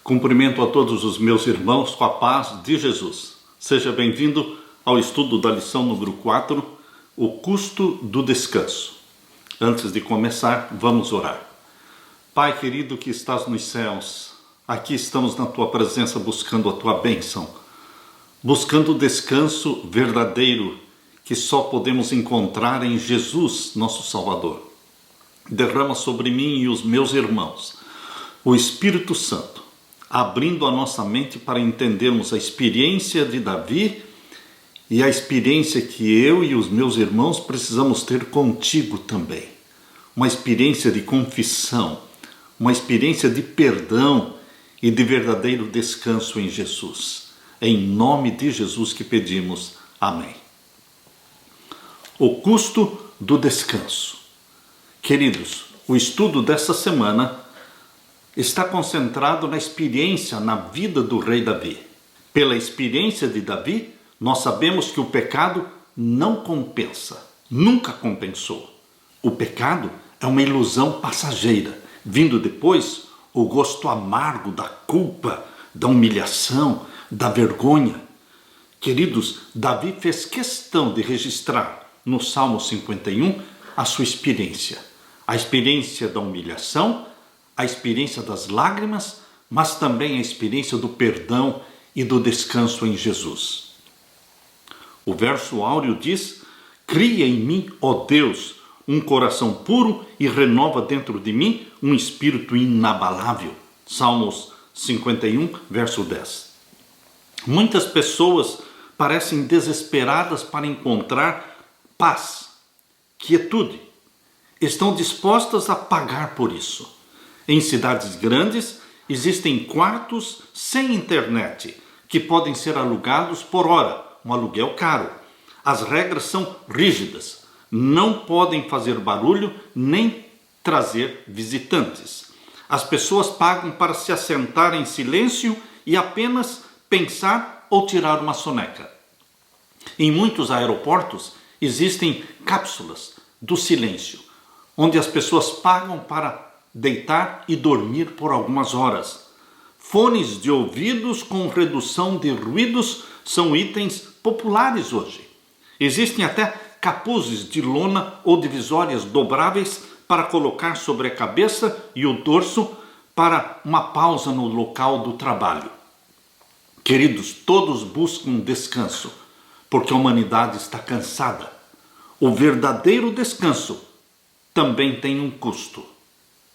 Cumprimento a todos os meus irmãos com a paz de Jesus. Seja bem-vindo ao estudo da lição número 4, o custo do descanso. Antes de começar, vamos orar. Pai querido que estás nos céus, aqui estamos na tua presença buscando a tua bênção, buscando o descanso verdadeiro que só podemos encontrar em Jesus, nosso Salvador. Derrama sobre mim e os meus irmãos o Espírito Santo, abrindo a nossa mente para entendermos a experiência de Davi e a experiência que eu e os meus irmãos precisamos ter contigo também. Uma experiência de confissão, uma experiência de perdão e de verdadeiro descanso em Jesus. É em nome de Jesus que pedimos. Amém. O custo do descanso. Queridos, o estudo dessa semana está concentrado na experiência, na vida do rei Davi. Pela experiência de Davi, nós sabemos que o pecado não compensa, nunca compensou. O pecado é uma ilusão passageira, vindo depois o gosto amargo da culpa, da humilhação, da vergonha. Queridos, Davi fez questão de registrar no Salmo 51 a sua experiência. A experiência da humilhação, a experiência das lágrimas, mas também a experiência do perdão e do descanso em Jesus. O verso áureo diz: cria em mim, ó Deus, um coração puro e renova dentro de mim um espírito inabalável. Salmos 51, verso 10. Muitas pessoas parecem desesperadas para encontrar paz, quietude. Estão dispostas a pagar por isso. Em cidades grandes, existem quartos sem internet, que podem ser alugados por hora, um aluguel caro. As regras são rígidas, não podem fazer barulho nem trazer visitantes. As pessoas pagam para se assentar em silêncio e apenas pensar ou tirar uma soneca. Em muitos aeroportos existem cápsulas do silêncio, onde as pessoas pagam para deitar e dormir por algumas horas. Fones de ouvidos com redução de ruídos são itens populares hoje. Existem até capuzes de lona ou divisórias dobráveis para colocar sobre a cabeça e o dorso para uma pausa no local do trabalho. Queridos, todos buscam descanso, porque a humanidade está cansada. O verdadeiro descanso também tem um custo.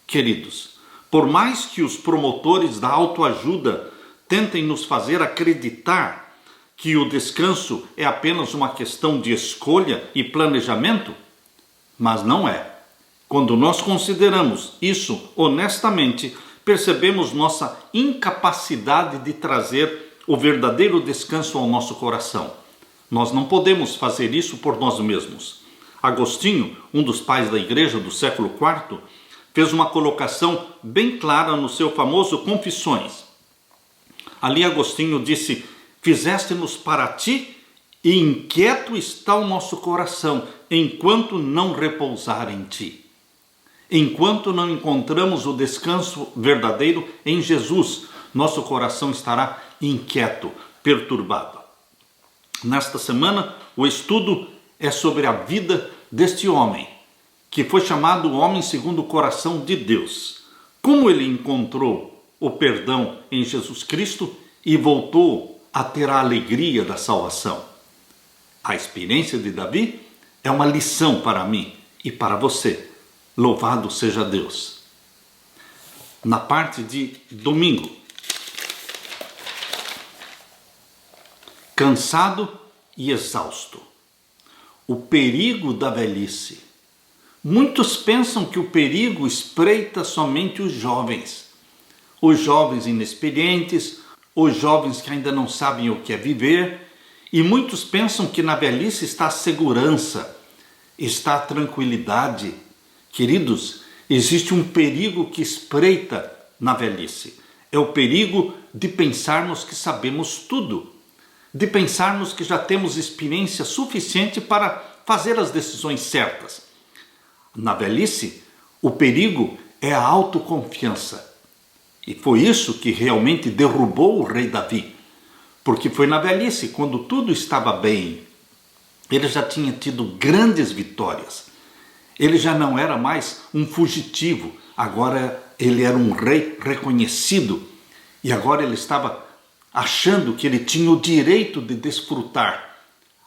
Queridos, por mais que os promotores da autoajuda tentem nos fazer acreditar que o descanso é apenas uma questão de escolha e planejamento, mas não é. Quando nós consideramos isso honestamente, percebemos nossa incapacidade de trazer o verdadeiro descanso ao nosso coração. Nós não podemos fazer isso por nós mesmos. Agostinho, um dos pais da igreja do século IV, fez uma colocação bem clara no seu famoso Confissões. Ali Agostinho disse: fizeste-nos para ti, e inquieto está o nosso coração, enquanto não repousar em ti. Enquanto não encontramos o descanso verdadeiro em Jesus, nosso coração estará inquieto, perturbado. Nesta semana, o estudo é sobre a vida deste homem, que foi chamado o homem segundo o coração de Deus. Como ele encontrou o perdão em Jesus Cristo e voltou a ter a alegria da salvação. A experiência de Davi é uma lição para mim e para você. Louvado seja Deus. Na parte de domingo, cansado e exausto. O perigo da velhice. Muitos pensam que o perigo espreita somente os jovens inexperientes, os jovens que ainda não sabem o que é viver, e muitos pensam que na velhice está a segurança, está a tranquilidade. Queridos, existe um perigo que espreita na velhice. É o perigo de pensarmos que sabemos tudo, de pensarmos que já temos experiência suficiente para fazer as decisões certas. Na velhice, o perigo é a autoconfiança. E foi isso que realmente derrubou o rei Davi. Porque foi na velhice, quando tudo estava bem, ele já tinha tido grandes vitórias. Ele já não era mais um fugitivo, agora ele era um rei reconhecido. E agora ele estava achando que ele tinha o direito de desfrutar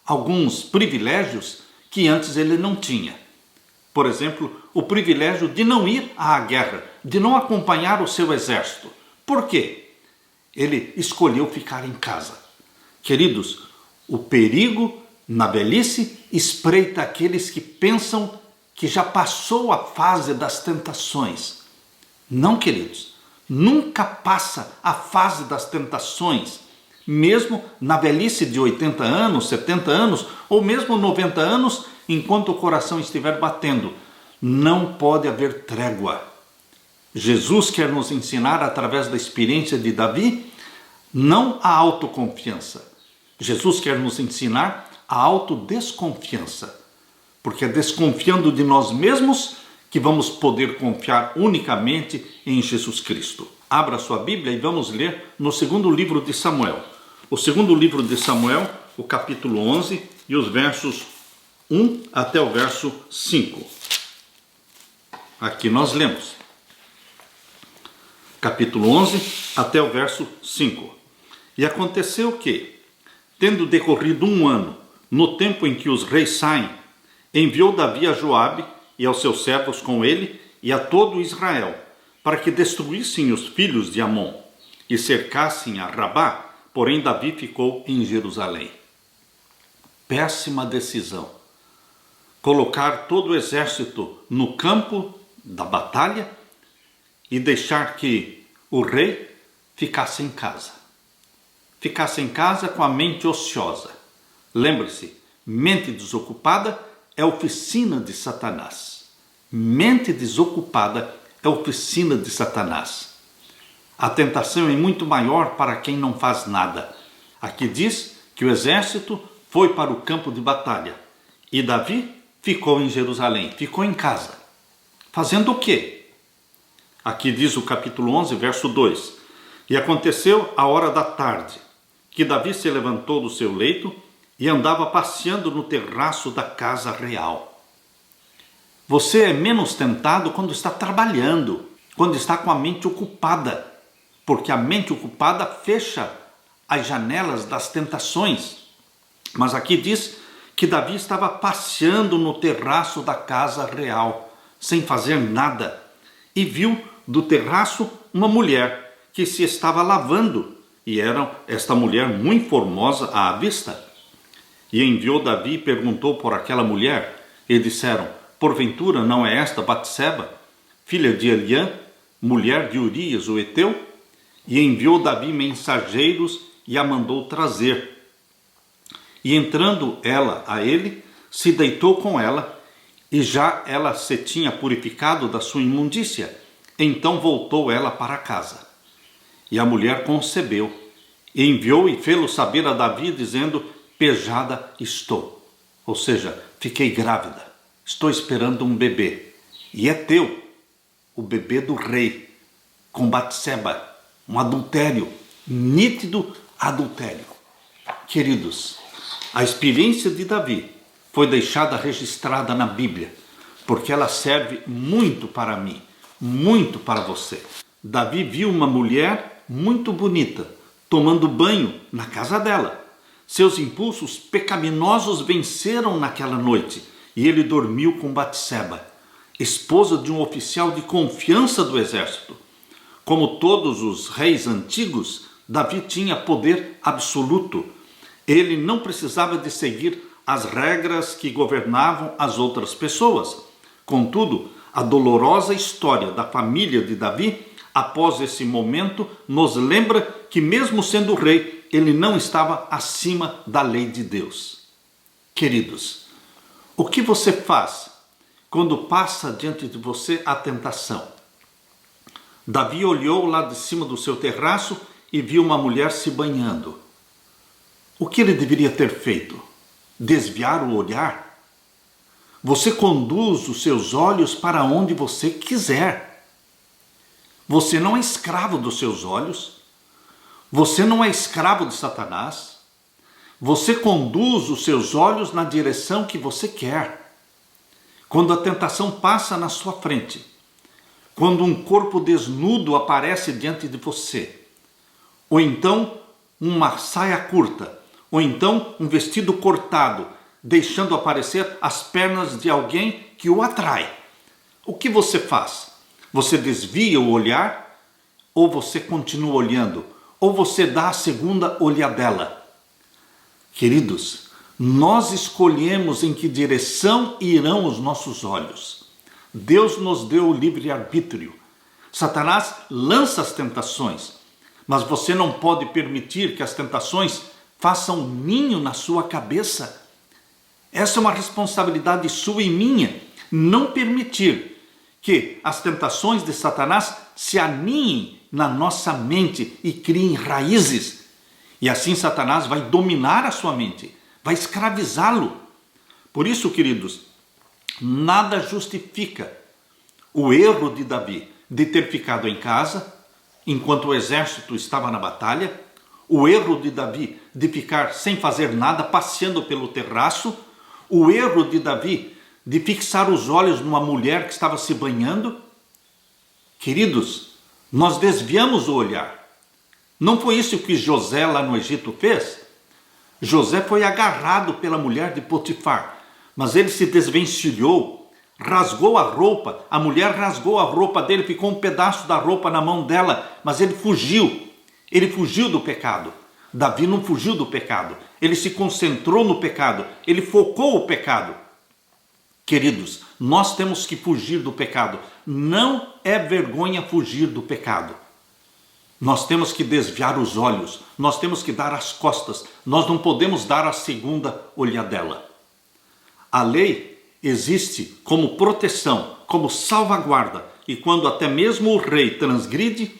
alguns privilégios que antes ele não tinha. Por exemplo, o privilégio de não ir à guerra, de não acompanhar o seu exército. Por quê? Ele escolheu ficar em casa. Queridos, o perigo na velhice espreita aqueles que pensam que já passou a fase das tentações. Não, queridos, nunca passa a fase das tentações, mesmo na velhice de 80 anos, 70 anos ou mesmo 90 anos, enquanto o coração estiver batendo. Não pode haver trégua. Jesus quer nos ensinar através da experiência de Davi, não a autoconfiança. Jesus quer nos ensinar a autodesconfiança, porque é desconfiando de nós mesmos que vamos poder confiar unicamente em Jesus Cristo. Abra sua Bíblia e vamos ler no segundo livro de Samuel. O segundo livro de Samuel, o capítulo 11 e os versos 1 até o verso 5. Aqui nós lemos. Capítulo 11 até o verso 5. E aconteceu que, tendo decorrido 1 ano, no tempo em que os reis saem, enviou Davi a Joabe e aos seus servos com ele e a todo Israel, para que destruíssem os filhos de Amon e cercassem a Rabá, porém Davi ficou em Jerusalém. Péssima decisão. Colocar todo o exército no campo da batalha e deixar que o rei ficasse em casa. Ficasse em casa com a mente ociosa. Lembre-se, mente desocupada é oficina de Satanás. Mente desocupada é oficina de Satanás. A tentação é muito maior para quem não faz nada. Aqui diz que o exército foi para o campo de batalha e Davi ficou em Jerusalém, ficou em casa. Fazendo o quê? Aqui diz o capítulo 11, verso 2. E aconteceu a hora da tarde, que Davi se levantou do seu leito e andava passeando no terraço da casa real. Você é menos tentado quando está trabalhando, quando está com a mente ocupada, porque a mente ocupada fecha as janelas das tentações. Mas aqui diz que Davi estava passeando no terraço da casa real, sem fazer nada, e viu do terraço uma mulher que se estava lavando, e era esta mulher muito formosa à vista. E enviou Davi e perguntou por aquela mulher, e disseram: porventura não é esta Batseba, filha de Eliã, mulher de Urias o Heteu? E enviou Davi mensageiros e a mandou trazer. E entrando ela a ele, se deitou com ela, e já ela se tinha purificado da sua imundícia. Então voltou ela para casa. E a mulher concebeu, e enviou e fê-lo saber a Davi, dizendo: pejada estou. Ou seja, fiquei grávida, estou esperando um bebê. E é teu, o bebê do rei, com Batseba, um adultério, nítido adultério. Queridos, a experiência de Davi foi deixada registrada na Bíblia, porque ela serve muito para mim, muito para você. Davi viu uma mulher muito bonita, tomando banho na casa dela. Seus impulsos pecaminosos venceram naquela noite, e ele dormiu com Batseba, esposa de um oficial de confiança do exército. Como todos os reis antigos, Davi tinha poder absoluto. Ele não precisava de seguir as regras que governavam as outras pessoas. Contudo, a dolorosa história da família de Davi, após esse momento, nos lembra que mesmo sendo rei, ele não estava acima da lei de Deus. Queridos, o que você faz quando passa diante de você a tentação? Davi olhou lá de cima do seu terraço e viu uma mulher se banhando. O que ele deveria ter feito? Desviar o olhar? Você conduz os seus olhos para onde você quiser. Você não é escravo dos seus olhos. Você não é escravo de Satanás. Você conduz os seus olhos na direção que você quer. Quando a tentação passa na sua frente, quando um corpo desnudo aparece diante de você, ou então uma saia curta, ou então um vestido cortado, deixando aparecer as pernas de alguém que o atrai, o que você faz? Você desvia o olhar, ou você continua olhando, ou você dá a segunda olhadela? Queridos, nós escolhemos em que direção irão os nossos olhos. Deus nos deu o livre-arbítrio. Satanás lança as tentações, mas você não pode permitir que as tentações façam ninho na sua cabeça. Essa é uma responsabilidade sua e minha, não permitir que as tentações de Satanás se aninhem na nossa mente e criem raízes. E assim Satanás vai dominar a sua mente, vai escravizá-lo. Por isso, queridos, nada justifica o erro de Davi de ter ficado em casa enquanto o exército estava na batalha, o erro de Davi de ficar sem fazer nada, passeando pelo terraço, o erro de Davi de fixar os olhos numa mulher que estava se banhando. Queridos, nós desviamos o olhar. Não foi isso que José lá no Egito fez? José foi agarrado pela mulher de Potifar, mas ele se desvencilhou, rasgou a roupa, a mulher rasgou a roupa dele, ficou um pedaço da roupa na mão dela, mas ele fugiu do pecado. Davi não fugiu do pecado, ele se concentrou no pecado, ele focou o pecado. Queridos, nós temos que fugir do pecado, não é vergonha fugir do pecado. Nós temos que desviar os olhos, nós temos que dar as costas, nós não podemos dar a segunda olhadela. A lei existe como proteção, como salvaguarda, e quando até mesmo o rei transgride,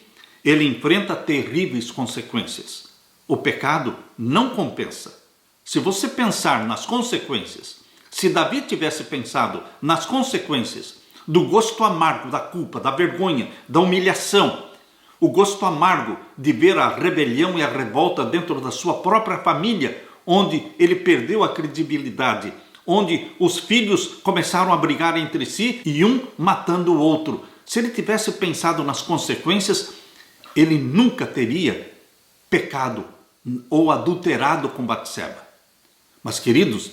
ele enfrenta terríveis consequências. O pecado não compensa. Se você pensar nas consequências, se Davi tivesse pensado nas consequências do gosto amargo, da culpa, da vergonha, da humilhação, o gosto amargo de ver a rebelião e a revolta dentro da sua própria família, onde ele perdeu a credibilidade, onde os filhos começaram a brigar entre si e um matando o outro. Se ele tivesse pensado nas consequências, ele nunca teria pecado ou adulterado com Batseba. Mas, queridos,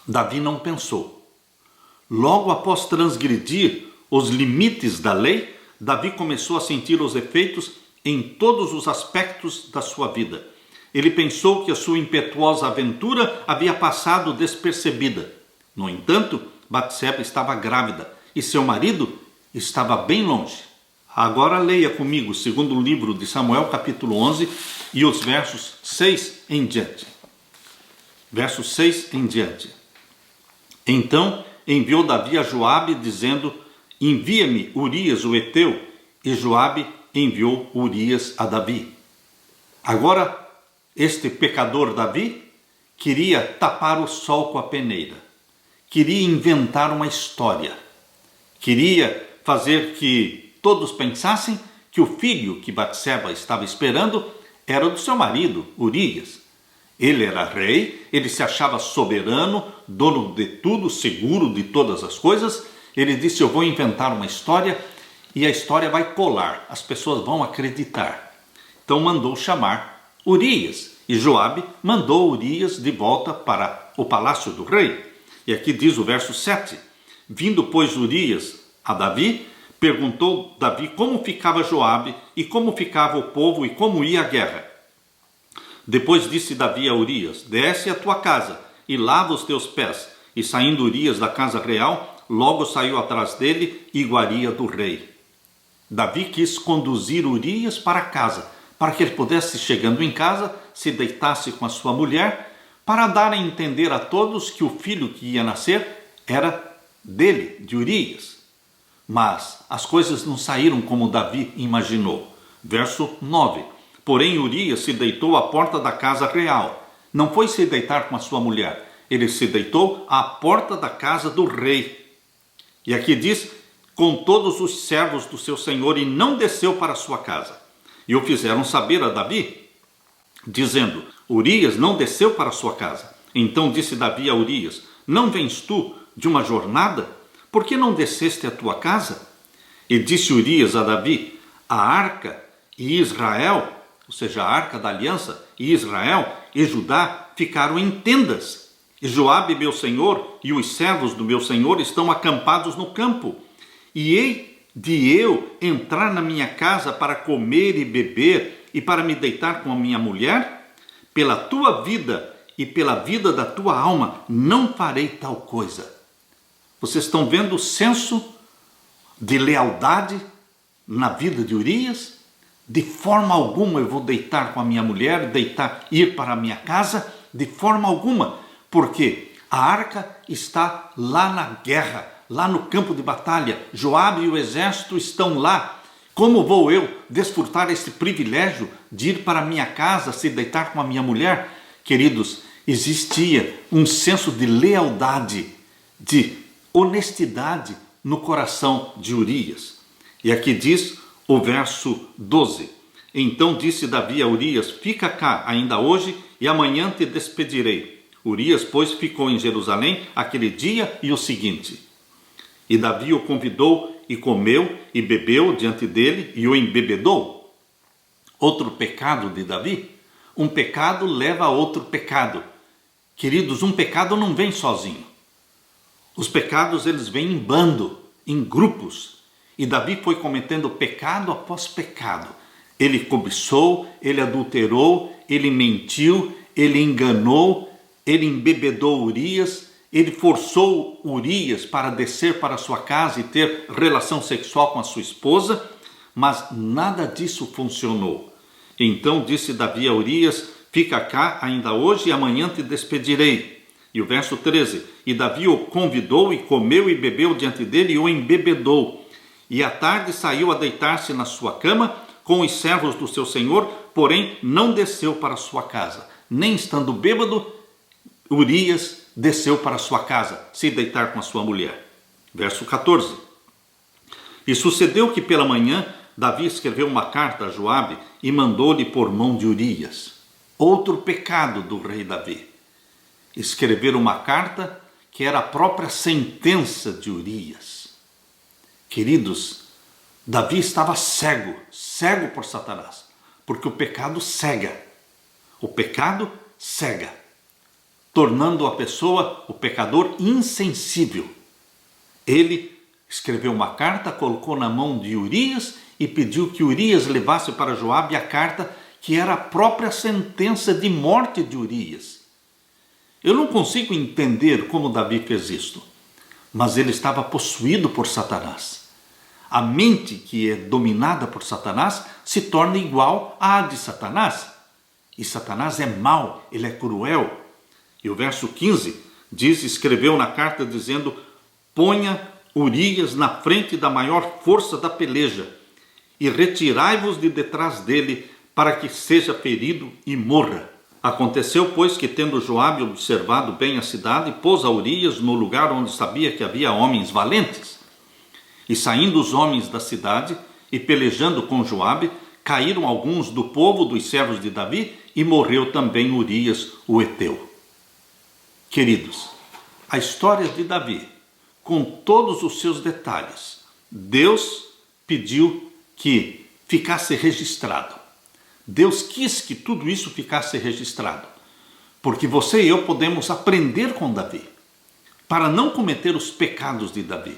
Davi não pensou. Logo após transgredir os limites da lei, Davi começou a sentir os efeitos em todos os aspectos da sua vida. Ele pensou que a sua impetuosa aventura havia passado despercebida. No entanto, Batseba estava grávida e seu marido estava bem longe. Agora leia comigo o segundo livro de Samuel, capítulo 11, e os versos 6 em diante. Versos 6 em diante. Então enviou Davi a Joabe, dizendo: envia-me Urias o Heteu. E Joabe enviou Urias a Davi. Agora, este pecador Davi queria tapar o sol com a peneira. Queria inventar uma história. Queria fazer que todos pensassem que o filho que Batseba estava esperando era do seu marido, Urias. Ele era rei, ele se achava soberano, dono de tudo, seguro de todas as coisas. Ele disse: eu vou inventar uma história e a história vai colar, as pessoas vão acreditar. Então mandou chamar Urias, e Joabe mandou Urias de volta para o palácio do rei. E aqui diz o verso 7: vindo, pois, Urias a Davi, perguntou Davi como ficava Joabe e como ficava o povo e como ia a guerra. Depois disse Davi a Urias: desce à tua casa e lava os teus pés. E saindo Urias da casa real, logo saiu atrás dele iguaria do rei. Davi quis conduzir Urias para casa, para que ele pudesse, chegando em casa, se deitasse com a sua mulher, para dar a entender a todos que o filho que ia nascer era dele, de Urias. Mas as coisas não saíram como Davi imaginou. Verso 9. Porém Urias se deitou à porta da casa real. Não foi se deitar com a sua mulher. Ele se deitou à porta da casa do rei. E aqui diz: com todos os servos do seu senhor e não desceu para sua casa. E o fizeram saber a Davi, dizendo: Urias não desceu para sua casa. Então disse Davi a Urias: Não vens tu de uma jornada? Por que não desceste à tua casa? E disse Urias a Davi: A arca e Israel, ou seja, a arca da aliança, e Israel e Judá ficaram em tendas. E Joabe, meu senhor, e os servos do meu senhor estão acampados no campo. E hei de eu entrar na minha casa para comer e beber e para me deitar com a minha mulher? Pela tua vida e pela vida da tua alma não farei tal coisa. Vocês estão vendo o senso de lealdade na vida de Urias? De forma alguma eu vou deitar com a minha mulher, ir para a minha casa, de forma alguma, porque a arca está lá na guerra, lá no campo de batalha. Joabe e o exército estão lá. Como vou eu desfrutar esse privilégio de ir para a minha casa, se deitar com a minha mulher? Queridos, existia um senso de lealdade, de honestidade no coração de Urias. E aqui diz o verso 12: Então disse Davi a Urias: Fica cá ainda hoje e amanhã te despedirei. Urias, pois, ficou em Jerusalém aquele dia e o seguinte. E Davi o convidou e comeu e bebeu diante dele e o embebedou. Outro pecado de Davi: um pecado leva a outro pecado. Queridos, um pecado não vem sozinho. Os pecados, eles vêm em bando, em grupos. E Davi foi cometendo pecado após pecado. Ele cobiçou, ele adulterou, ele mentiu, ele enganou, ele embebedou Urias, ele forçou Urias para descer para sua casa e ter relação sexual com a sua esposa, mas nada disso funcionou. Então disse Davi a Urias: Fica cá ainda hoje e amanhã te despedirei. E o verso 13: E Davi o convidou e comeu e bebeu diante dele e o embebedou. E à tarde saiu a deitar-se na sua cama com os servos do seu senhor, porém não desceu para sua casa. Nem estando bêbado, Urias desceu para sua casa, se deitar com a sua mulher. Verso 14. E sucedeu que pela manhã Davi escreveu uma carta a Joabe e mandou-lhe por mão de Urias. Outro pecado do rei Davi: escrever uma carta que era a própria sentença de Urias. Queridos, Davi estava cego por Satanás, porque o pecado cega. O pecado cega, tornando a pessoa, o pecador, insensível. Ele escreveu uma carta, colocou na mão de Urias e pediu que Urias levasse para Joabe a carta que era a própria sentença de morte de Urias. Eu não consigo entender como Davi fez isto, mas ele estava possuído por Satanás. A mente que é dominada por Satanás se torna igual à de Satanás. E Satanás é mau, ele é cruel. E o verso 15 diz: escreveu na carta dizendo: Ponha Urias na frente da maior força da peleja e retirai-vos de detrás dele para que seja ferido e morra. Aconteceu, pois, que tendo Joabe observado bem a cidade, pôs a Urias no lugar onde sabia que havia homens valentes. E saindo os homens da cidade e pelejando com Joabe, caíram alguns do povo dos servos de Davi e morreu também Urias o heteu. Queridos, a história de Davi, com todos os seus detalhes, Deus pediu que ficasse registrado. Deus quis que tudo isso ficasse registrado, porque você e eu podemos aprender com Davi, para não cometer os pecados de Davi,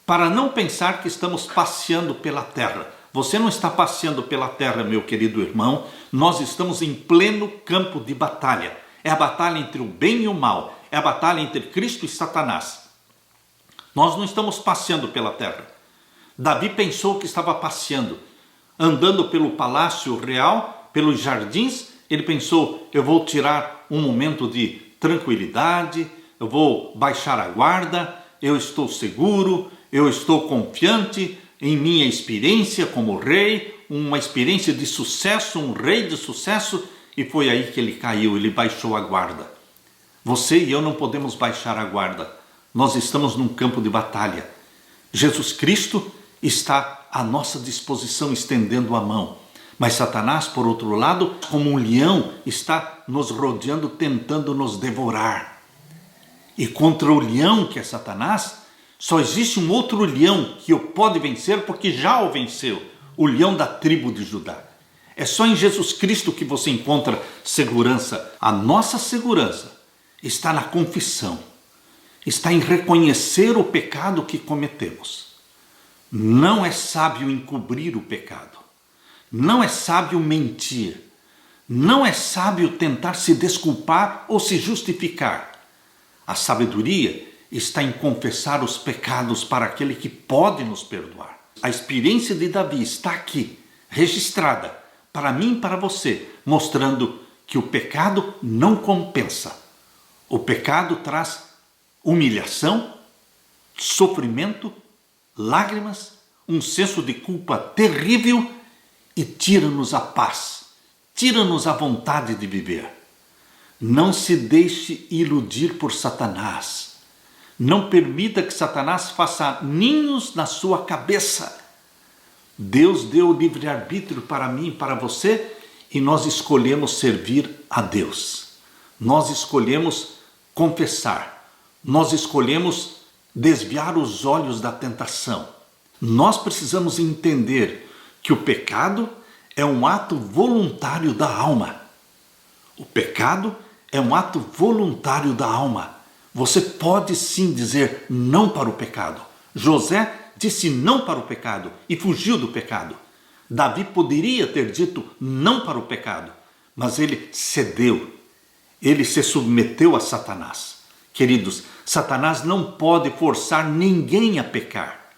para não pensar que estamos passeando pela terra. Você não está passeando pela terra, meu querido irmão, nós estamos em pleno campo de batalha. É a batalha entre o bem e o mal, é a batalha entre Cristo e Satanás. Nós não estamos passeando pela terra. Davi pensou que estava passeando, andando pelo palácio real, pelos jardins. Ele pensou: eu vou tirar um momento de tranquilidade, eu vou baixar a guarda, eu estou seguro, eu estou confiante em minha experiência como rei, uma experiência de sucesso, um rei de sucesso. E foi aí que ele caiu, ele baixou a guarda. Você e eu não podemos baixar a guarda. Nós estamos num campo de batalha. Jesus Cristo está à nossa disposição estendendo a mão. Mas Satanás, por outro lado, como um leão, está nos rodeando, tentando nos devorar. E contra o leão, que é Satanás, só existe um outro leão que o pode vencer, porque já o venceu, o leão da tribo de Judá. É só em Jesus Cristo que você encontra segurança. A nossa segurança está na confissão, está em reconhecer o pecado que cometemos. Não é sábio encobrir o pecado. Não é sábio mentir. Não é sábio tentar se desculpar ou se justificar. A sabedoria está em confessar os pecados para aquele que pode nos perdoar. A experiência de Davi está aqui, registrada, para mim e para você, mostrando que o pecado não compensa. O pecado traz humilhação, sofrimento, lágrimas, um senso de culpa terrível e tira-nos a paz, tira-nos a vontade de viver. Não se deixe iludir por Satanás. Não permita que Satanás faça ninhos na sua cabeça. Deus deu o livre-arbítrio para mim e para você e nós escolhemos servir a Deus. Nós escolhemos confessar. Nós escolhemos desviar os olhos da tentação. Nós precisamos entender que o pecado é um ato voluntário da alma. O pecado é um ato voluntário da alma. Você pode sim dizer não para o pecado. José disse não para o pecado e fugiu do pecado. Davi poderia ter dito não para o pecado, mas ele cedeu. Ele se submeteu a Satanás. Queridos, Satanás não pode forçar ninguém a pecar.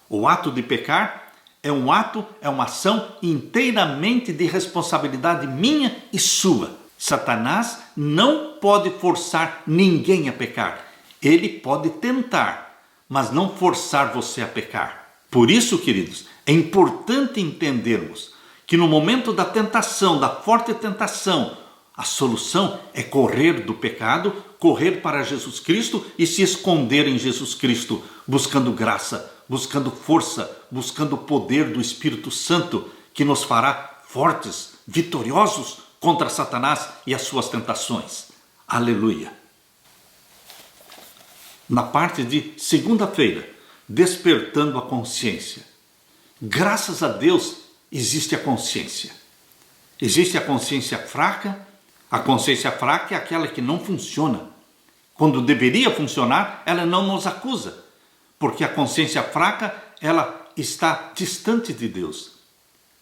O ato de pecar é uma ação inteiramente de responsabilidade minha e sua. Satanás não pode forçar ninguém a pecar. Ele pode tentar, mas não forçar você a pecar. Por isso, queridos, é importante entendermos que no momento da tentação, da forte tentação, a solução é correr do pecado, correr para Jesus Cristo e se esconder em Jesus Cristo, buscando graça, buscando força, buscando o poder do Espírito Santo que nos fará fortes, vitoriosos contra Satanás e as suas tentações. Aleluia! Na parte de segunda-feira, despertando a consciência. Graças a Deus existe a consciência. Existe a consciência fraca. A consciência fraca é aquela que não funciona. Quando deveria funcionar, ela não nos acusa. Porque a consciência fraca, ela está distante de Deus.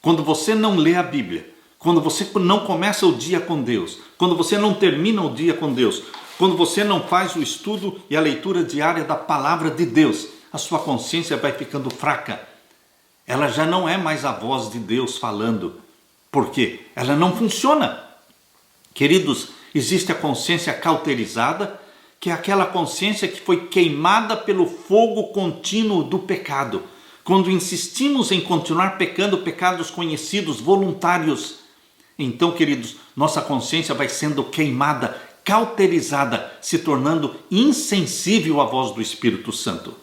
Quando você não lê a Bíblia, quando você não começa o dia com Deus, quando você não termina o dia com Deus, quando você não faz o estudo e a leitura diária da palavra de Deus, a sua consciência vai ficando fraca. Ela já não é mais a voz de Deus falando. Por quê? Ela não funciona. Queridos, existe a consciência cauterizada, que é aquela consciência que foi queimada pelo fogo contínuo do pecado. Quando insistimos em continuar pecando pecados conhecidos, voluntários, então, queridos, nossa consciência vai sendo queimada, cauterizada, se tornando insensível à voz do Espírito Santo.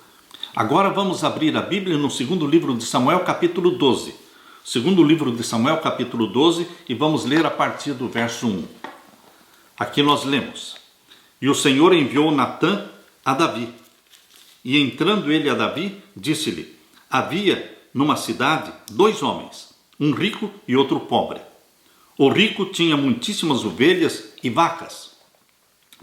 Agora vamos abrir a Bíblia no segundo livro de Samuel, capítulo 12. Segundo livro de Samuel, capítulo 12, e vamos ler a partir do verso 1. Aqui nós lemos: E o Senhor enviou Natã a Davi. E entrando ele a Davi, disse-lhe: Havia numa cidade 2 homens, um rico e outro pobre. O rico tinha muitíssimas ovelhas e vacas,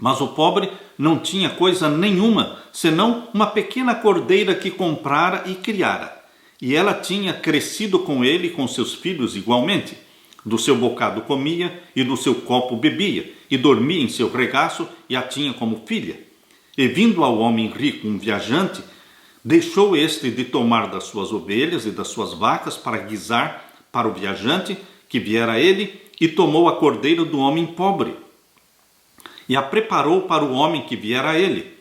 mas o pobre não tinha coisa nenhuma, senão uma pequena cordeira que comprara e criara. E ela tinha crescido com ele e com seus filhos igualmente. Do seu bocado comia e do seu copo bebia, e dormia em seu regaço e a tinha como filha. E vindo ao homem rico um viajante, deixou este de tomar das suas ovelhas e das suas vacas para guisar para o viajante que viera a ele, e tomou a cordeira do homem pobre e a preparou para o homem que viera a ele.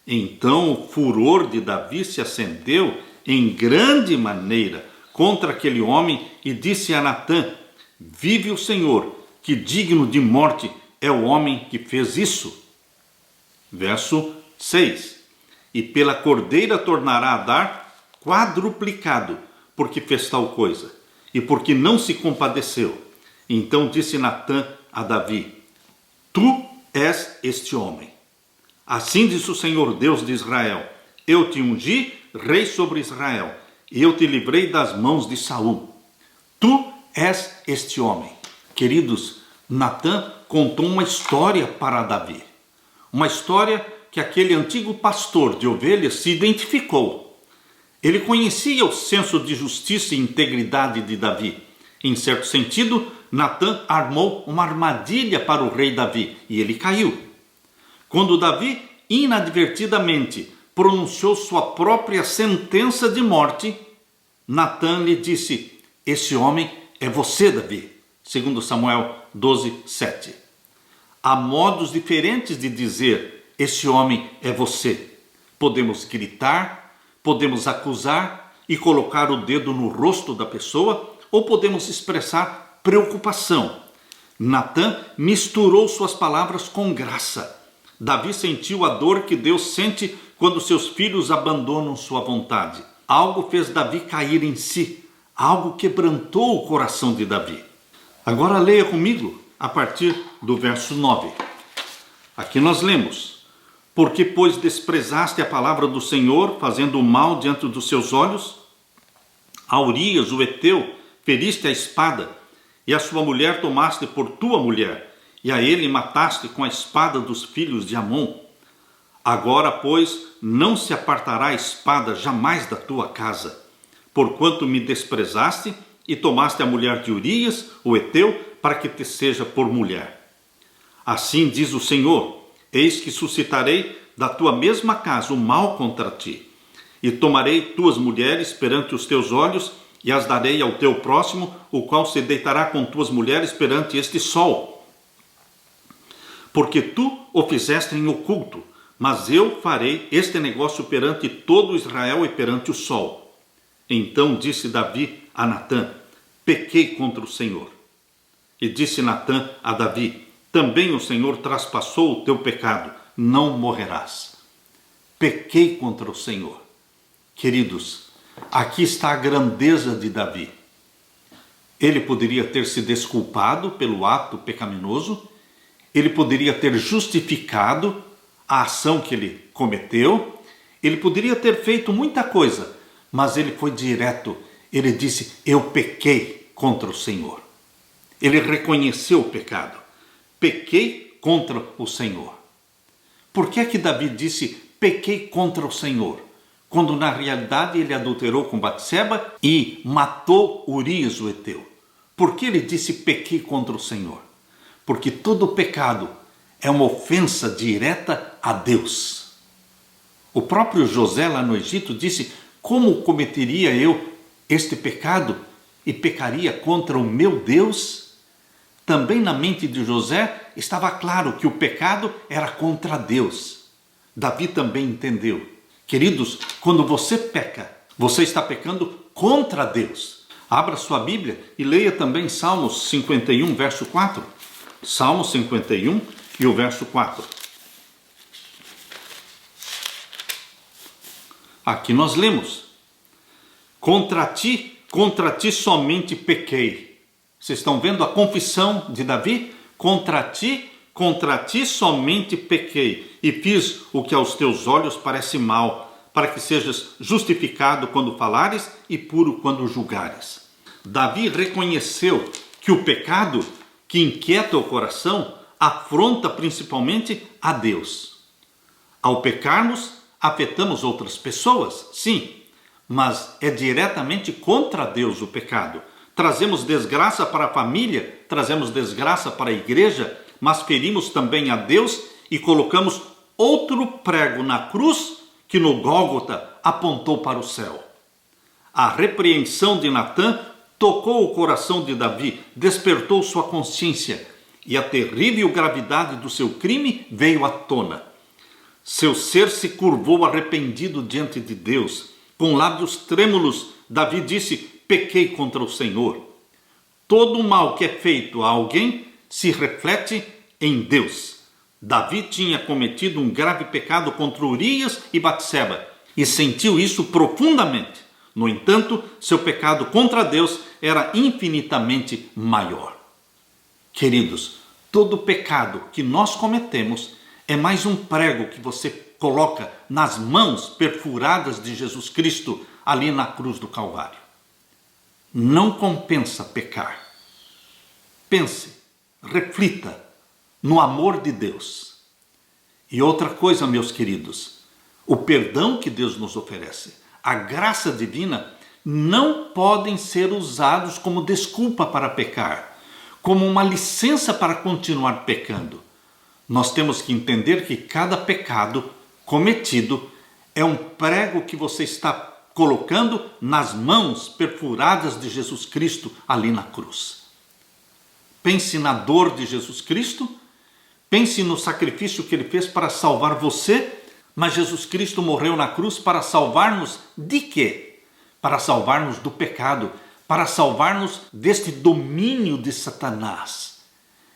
Então o furor de Davi se acendeu em grande maneira contra aquele homem e disse a Natã: Vive o Senhor, que digno de morte é o homem que fez isso. Verso 6. E pela cordeira tornará a dar quadruplicado, porque fez tal coisa, e porque não se compadeceu. Então disse Natã a Davi: Tu és este homem. Assim diz o Senhor Deus de Israel: Eu te ungi rei sobre Israel, e eu te livrei das mãos de Saul. Tu és este homem. Queridos, Natã contou uma história para Davi. Uma história que aquele antigo pastor de ovelhas se identificou. Ele conhecia o senso de justiça e integridade de Davi. Em certo sentido, Natã armou uma armadilha para o rei Davi e ele caiu. Quando Davi, inadvertidamente, pronunciou sua própria sentença de morte, Natã lhe disse: Esse homem é você, Davi. Segundo Samuel 12:7. Há modos diferentes de dizer: esse homem é você. Podemos gritar, podemos acusar e colocar o dedo no rosto da pessoa, ou podemos expressar preocupação. Natã misturou suas palavras com graça. Davi sentiu a dor que Deus sente quando seus filhos abandonam sua vontade. Algo fez Davi cair em si, algo quebrantou o coração de Davi. Agora leia comigo a partir do verso 9. Aqui nós lemos: Porque, pois, desprezaste a palavra do Senhor, fazendo o mal diante dos seus olhos, a Urias, o heteu, feriste a espada, e a sua mulher tomaste por tua mulher, e a ele mataste com a espada dos filhos de Amon. Agora, pois, não se apartará a espada jamais da tua casa, porquanto me desprezaste e tomaste a mulher de Urias, o heteu, para que te seja por mulher. Assim diz o Senhor: eis que suscitarei da tua mesma casa o mal contra ti, e tomarei tuas mulheres perante os teus olhos, e as darei ao teu próximo, o qual se deitará com tuas mulheres perante este sol. Porque tu o fizeste em oculto, mas eu farei este negócio perante todo Israel e perante o sol. Então disse Davi a Natã: pequei contra o Senhor. E disse Natã a Davi: também o Senhor traspassou o teu pecado, não morrerás. Pequei contra o Senhor. Queridos, aqui está a grandeza de Davi. Ele poderia ter se desculpado pelo ato pecaminoso, ele poderia ter justificado a ação que ele cometeu, ele poderia ter feito muita coisa, mas ele foi direto. Ele disse: eu pequei contra o Senhor. Ele reconheceu o pecado. Pequei contra o Senhor. Por que é que Davi disse: pequei contra o Senhor? Quando na realidade ele adulterou com Batseba e matou Urias, o heteu. Por que ele disse: pequei contra o Senhor? Porque todo pecado é uma ofensa direta a Deus. O próprio José lá no Egito disse: como cometeria eu este pecado e pecaria contra o meu Deus? Também na mente de José estava claro que o pecado era contra Deus. Davi também entendeu. Queridos, quando você peca, você está pecando contra Deus. Abra sua Bíblia e leia também Salmos 51, verso 4. Salmos 51 e o verso 4. Aqui nós lemos: contra ti somente pequei. Vocês estão vendo a confissão de Davi? Contra ti somente pequei, e fiz o que aos teus olhos parece mal, para que sejas justificado quando falares e puro quando julgares. Davi reconheceu que o pecado que inquieta o coração afronta principalmente a Deus. Ao pecarmos, afetamos outras pessoas, sim, mas é diretamente contra Deus o pecado. Trazemos desgraça para a família, trazemos desgraça para a igreja, mas ferimos também a Deus e colocamos outro prego na cruz que no Gólgota apontou para o céu. A repreensão de Natã tocou o coração de Davi, despertou sua consciência, e a terrível gravidade do seu crime veio à tona. Seu ser se curvou arrependido diante de Deus. Com lábios trêmulos, Davi disse: pequei contra o Senhor. Todo o mal que é feito a alguém se reflete em Deus. Davi tinha cometido um grave pecado contra Urias e Batseba e sentiu isso profundamente. No entanto, seu pecado contra Deus era infinitamente maior. Queridos, todo pecado que nós cometemos é mais um prego que você coloca nas mãos perfuradas de Jesus Cristo ali na cruz do Calvário. Não compensa pecar. Pense, reflita no amor de Deus. E outra coisa, meus queridos, o perdão que Deus nos oferece, a graça divina, não podem ser usados como desculpa para pecar, como uma licença para continuar pecando. Nós temos que entender que cada pecado cometido é um prego que você está colocando nas mãos perfuradas de Jesus Cristo ali na cruz. Pense na dor de Jesus Cristo, pense no sacrifício que ele fez para salvar você, mas Jesus Cristo morreu na cruz para salvar-nos de quê? Para salvar-nos do pecado, para salvar-nos deste domínio de Satanás.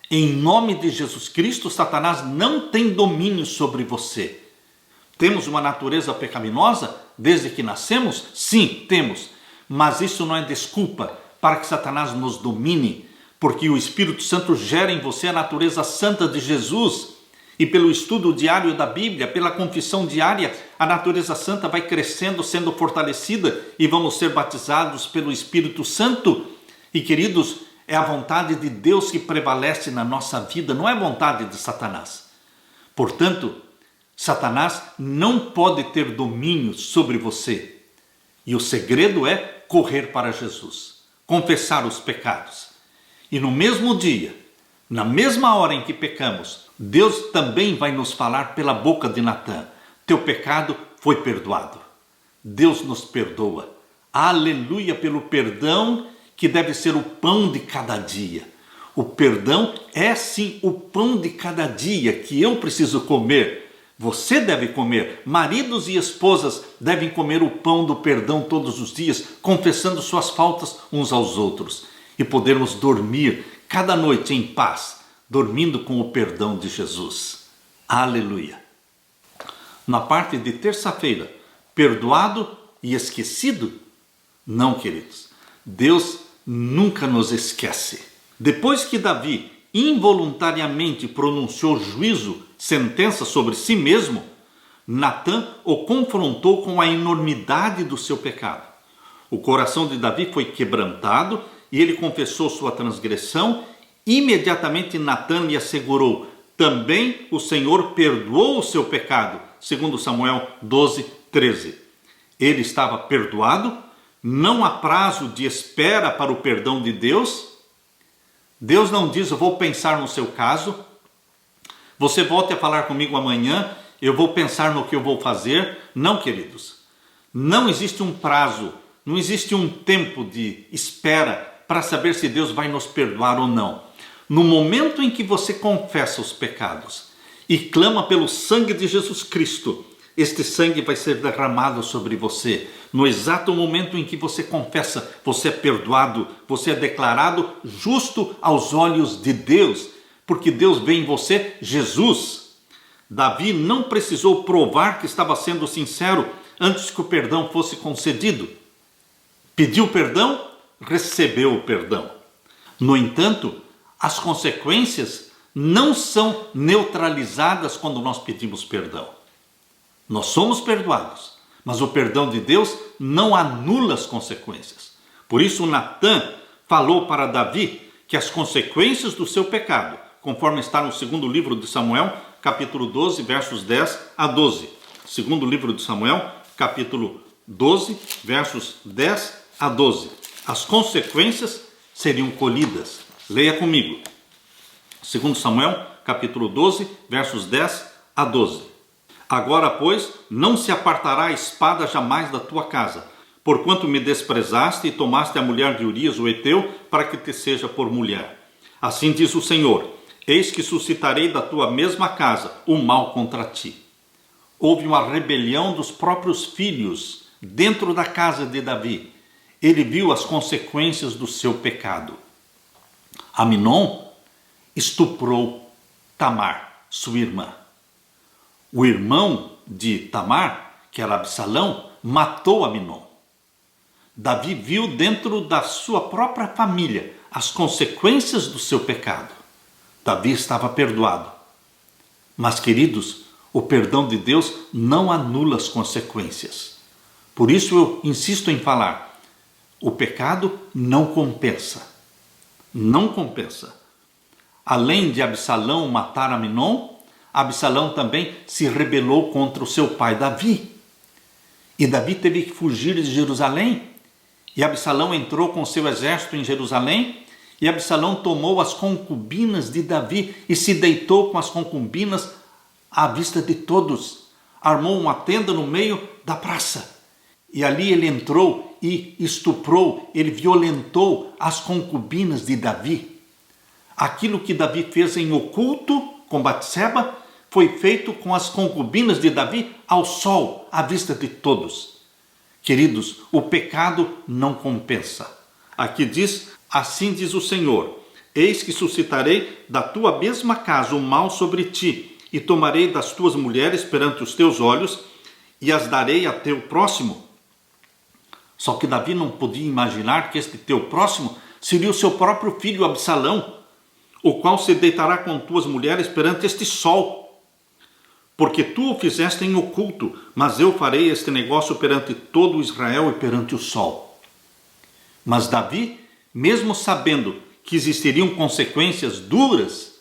Em nome de Jesus Cristo, Satanás não tem domínio sobre você. Temos uma natureza pecaminosa desde que nascemos? Sim, temos. Mas isso não é desculpa para que Satanás nos domine, porque o Espírito Santo gera em você a natureza santa de Jesus. E pelo estudo diário da Bíblia, pela confissão diária, a natureza santa vai crescendo, sendo fortalecida e vamos ser batizados pelo Espírito Santo. E queridos, é a vontade de Deus que prevalece na nossa vida, não é a vontade de Satanás. Portanto, Satanás não pode ter domínio sobre você. E o segredo é correr para Jesus, confessar os pecados. E no mesmo dia, na mesma hora em que pecamos, Deus também vai nos falar pela boca de Natã: teu pecado foi perdoado. Deus nos perdoa. Aleluia pelo perdão que deve ser o pão de cada dia. O perdão é sim o pão de cada dia que eu preciso comer. Você deve comer, maridos e esposas devem comer o pão do perdão todos os dias, confessando suas faltas uns aos outros e podermos dormir cada noite em paz, dormindo com o perdão de Jesus. Aleluia! Na parte de terça-feira, perdoado e esquecido? Não, queridos, Deus nunca nos esquece. Depois que Davi involuntariamente pronunciou juízo, sentença sobre si mesmo, Natã o confrontou com a enormidade do seu pecado. O coração de Davi foi quebrantado e ele confessou sua transgressão. Imediatamente Natã lhe assegurou: também o Senhor perdoou o seu pecado, segundo Samuel 12:13. Ele estava perdoado, não há prazo de espera para o perdão de Deus. Deus não diz: eu vou pensar no seu caso, você volte a falar comigo amanhã, eu vou pensar no que eu vou fazer. Não, queridos, não existe um prazo, não existe um tempo de espera para saber se Deus vai nos perdoar ou não. No momento em que você confessa os pecados e clama pelo sangue de Jesus Cristo, este sangue vai ser derramado sobre você. No exato momento em que você confessa, você é perdoado, você é declarado justo aos olhos de Deus, porque Deus vê em você Jesus. Davi não precisou provar que estava sendo sincero antes que o perdão fosse concedido. Pediu perdão, recebeu o perdão. No entanto, as consequências não são neutralizadas quando nós pedimos perdão. Nós somos perdoados, mas o perdão de Deus não anula as consequências. Por isso Natã falou para Davi que as consequências do seu pecado, conforme está no segundo livro de Samuel, capítulo 12, versos 10 a 12. Segundo livro de Samuel, capítulo 12, versos 10 a 12. As consequências seriam colhidas. Leia comigo. Segundo Samuel, capítulo 12, versos 10 a 12. Agora, pois, não se apartará a espada jamais da tua casa, porquanto me desprezaste e tomaste a mulher de Urias, o heteu, para que te seja por mulher. Assim diz o Senhor: eis que suscitarei da tua mesma casa o mal contra ti. Houve uma rebelião dos próprios filhos dentro da casa de Davi. Ele viu as consequências do seu pecado. Aminon estuprou Tamar, sua irmã. O irmão de Tamar, que era Absalão, matou Aminon. Davi viu dentro da sua própria família as consequências do seu pecado. Davi estava perdoado. Mas, queridos, o perdão de Deus não anula as consequências. Por isso eu insisto em falar, o pecado não compensa. Não compensa. Além de Absalão matar Amnon, Absalão também se rebelou contra o seu pai Davi. E Davi teve que fugir de Jerusalém. E Absalão entrou com seu exército em Jerusalém. E Absalão tomou as concubinas de Davi e se deitou com as concubinas à vista de todos. Armou uma tenda no meio da praça. E ali ele entrou e estuprou, ele violentou as concubinas de Davi. Aquilo que Davi fez em oculto com Batseba foi feito com as concubinas de Davi ao sol, à vista de todos. Queridos, o pecado não compensa. Aqui diz, assim diz o Senhor, eis que suscitarei da tua mesma casa o mal sobre ti, e tomarei das tuas mulheres perante os teus olhos, e as darei a teu próximo. Só que Davi não podia imaginar que este teu próximo seria o seu próprio filho Absalão, o qual se deitará com tuas mulheres perante este sol. Porque tu o fizeste em oculto, mas eu farei este negócio perante todo Israel e perante o sol. Mas Davi, mesmo sabendo que existiriam consequências duras,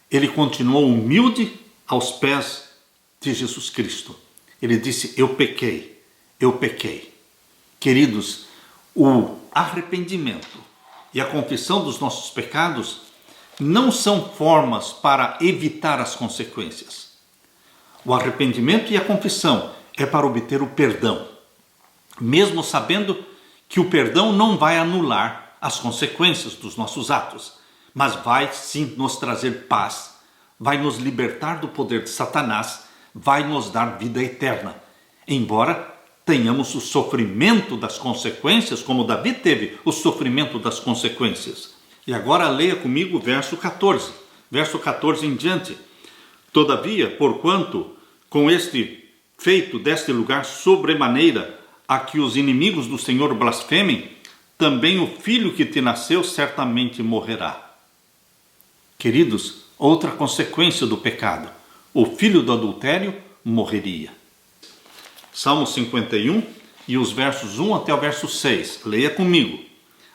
ele continuou humilde aos pés de Jesus Cristo. Ele disse, eu pequei, eu pequei. Queridos, o arrependimento e a confissão dos nossos pecados não são formas para evitar as consequências. O arrependimento e a confissão é para obter o perdão, mesmo sabendo que o perdão não vai anular as consequências dos nossos atos, mas vai sim nos trazer paz, vai nos libertar do poder de Satanás, vai nos dar vida eterna, embora tenhamos o sofrimento das consequências, como Davi teve o sofrimento das consequências. E agora leia comigo o verso 14, verso 14 em diante. Todavia, porquanto com este feito deste lugar sobremaneira a que os inimigos do Senhor blasfemem, também o filho que te nasceu certamente morrerá. Queridos, outra consequência do pecado, o filho do adultério morreria. Salmo 51 e os versos 1 até o verso 6, leia comigo.